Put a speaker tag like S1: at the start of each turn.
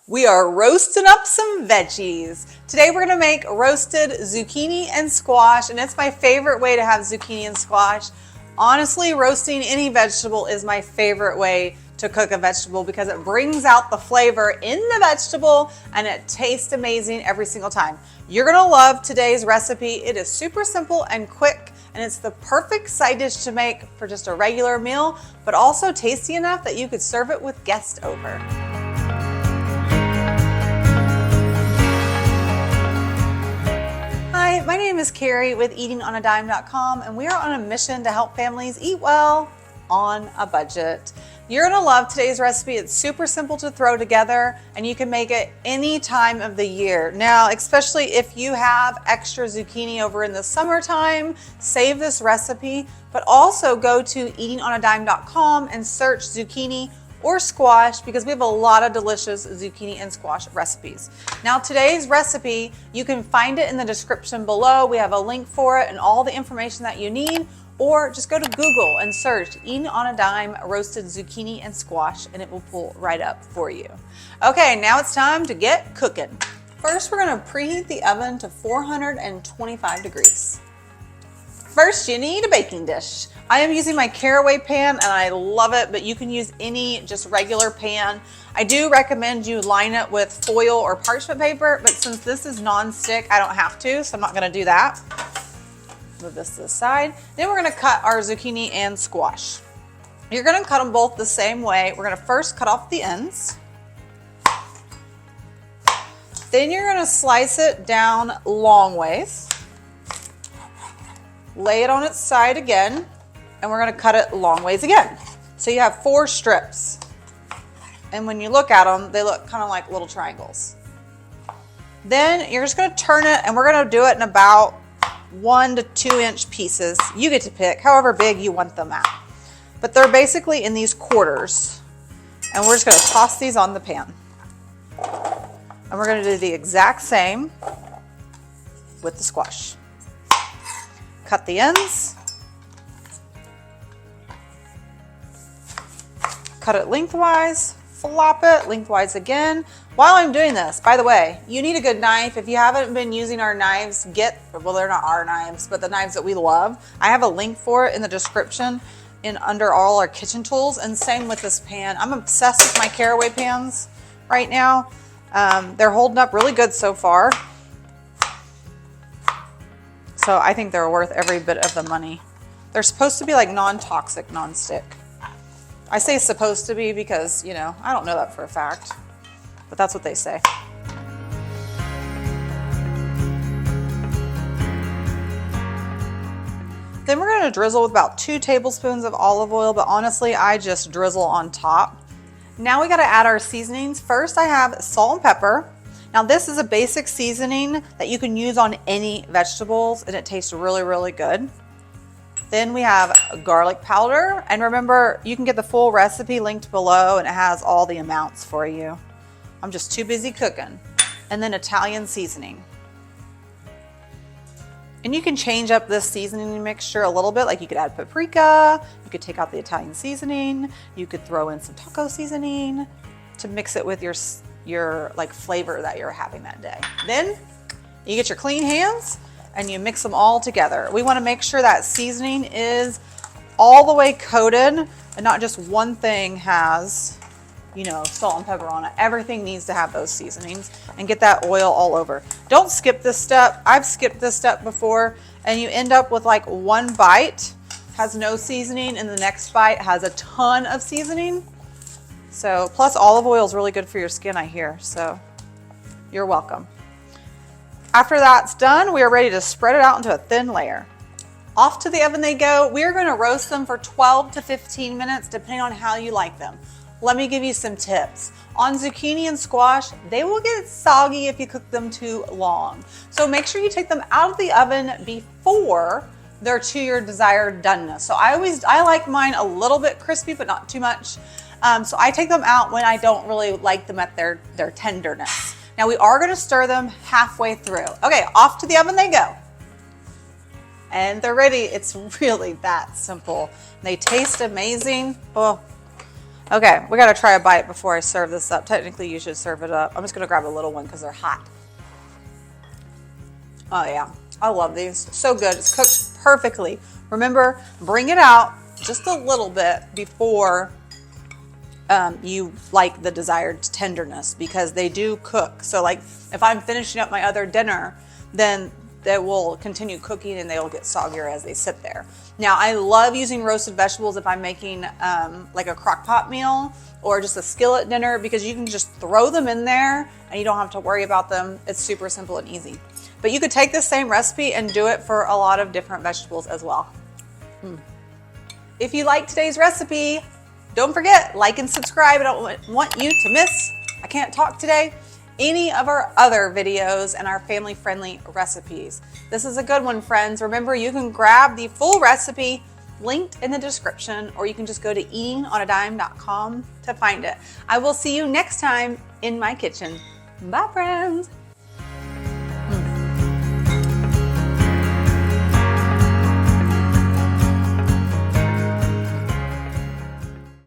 S1: We are roasting up some veggies. Today we're gonna make roasted zucchini and squash, and it's my favorite way to have zucchini and squash. Honestly, roasting any vegetable is my favorite way to cook a vegetable because it brings out the flavor in the vegetable and it tastes amazing every single time. You're gonna love today's recipe. It is super simple and quick, and it's the perfect side dish to make for just a regular meal, but also tasty enough that you could serve it with guests over. Hi, my name is Carrie with eatingonadime.com, and we are on a mission to help families eat well on a budget. You're gonna love today's recipe. It's super simple to throw together, and you can make it any time of the year. Now, especially if you have extra zucchini over in the summertime, save this recipe, but also go to eatingonadime.com and search zucchini or squash because we have a lot of delicious zucchini and squash recipes. Now today's recipe, you can find it in the description below. We have a link for it and all the information that you need, or just go to Google and search Eating on a Dime roasted zucchini and squash and it will pull right up for you. Okay, now it's time to get cooking. First, we're gonna preheat the oven to 425 degrees. First, you need a baking dish. I am using my caraway pan and I love it, but you can use any just regular pan. I do recommend you line it with foil or parchment paper, but since this is non-stick, I don't have to, so I'm not gonna do that. Move this to the side. Then we're gonna cut our zucchini and squash. You're gonna cut them both the same way. We're gonna first cut off the ends. Then you're gonna slice it down long ways. Lay it on its side again, and we're gonna cut it long ways again. So you have 4 strips. And when you look at them, they look kind of like little triangles. Then you're just gonna turn it, and we're gonna do it in about 1 to 2 inch pieces. You get to pick however big you want them at. But they're basically in these quarters. And we're just gonna toss these on the pan. And we're gonna do the exact same with the squash. Cut the ends. Cut it lengthwise, flop it lengthwise again. While I'm doing this, by the way, you need a good knife. If you haven't been using our knives, well, they're not our knives, but the knives that we love. I have a link for it in the description under all our kitchen tools, and same with this pan. I'm obsessed with my caraway pans right now. They're holding up really good so far. So I think they're worth every bit of the money. They're supposed to be like non-toxic, non-stick. I say supposed to be because, you know, I don't know that for a fact, but that's what they say. Then we're gonna drizzle with about 2 tablespoons of olive oil, but honestly, I just drizzle on top. Now we gotta add our seasonings. First, I have salt and pepper. Now this is a basic seasoning that you can use on any vegetables and it tastes really, really good. Then we have garlic powder. And remember, you can get the full recipe linked below and it has all the amounts for you. I'm just too busy cooking. And then Italian seasoning. And you can change up this seasoning mixture a little bit, like you could add paprika, you could take out the Italian seasoning, you could throw in some taco seasoning to mix it with your like flavor that you're having that day. Then you get your clean hands and you mix them all together. We want to make sure that seasoning is all the way coated and not just one thing has, you know, salt and pepper on it. Everything needs to have those seasonings, and get that oil all over. Don't skip this step. I've skipped this step before and you end up with like one bite has no seasoning and the next bite has a ton of seasoning. So, plus olive oil is really good for your skin, I hear, so you're welcome. After that's done, we are ready to spread it out into a thin layer. Off to the oven they go. We are gonna roast them for 12 to 15 minutes, depending on how you like them. Let me give you some tips. On zucchini and squash, they will get soggy if you cook them too long. So make sure you take them out of the oven before they're to your desired doneness. So I like mine a little bit crispy, but not too much. So I take them out when I don't really like them at their tenderness. Now we are gonna stir them halfway through. Okay, off to the oven they go. And they're ready. It's really that simple. They taste amazing. Oh, Okay, we gotta try a bite before I serve this up. Technically, you should serve it up. I'm just gonna grab a little one because they're hot. Oh yeah, I love these. So good, it's cooked perfectly. Remember, bring it out just a little bit before you like the desired tenderness, because they do cook. So like if I'm finishing up my other dinner, then they will continue cooking and they'll get soggier as they sit there. Now I love using roasted vegetables if I'm making like a crock pot meal or just a skillet dinner, because you can just throw them in there and you don't have to worry about them. It's super simple and easy. But you could take this same recipe and do it for a lot of different vegetables as well. If you like today's recipe, don't forget, like and subscribe. I don't want you to miss, I can't talk today, any of our other videos and our family-friendly recipes. This is a good one, friends. Remember, you can grab the full recipe linked in the description, or you can just go to eatingonadime.com to find it. I will see you next time in my kitchen. Bye, friends.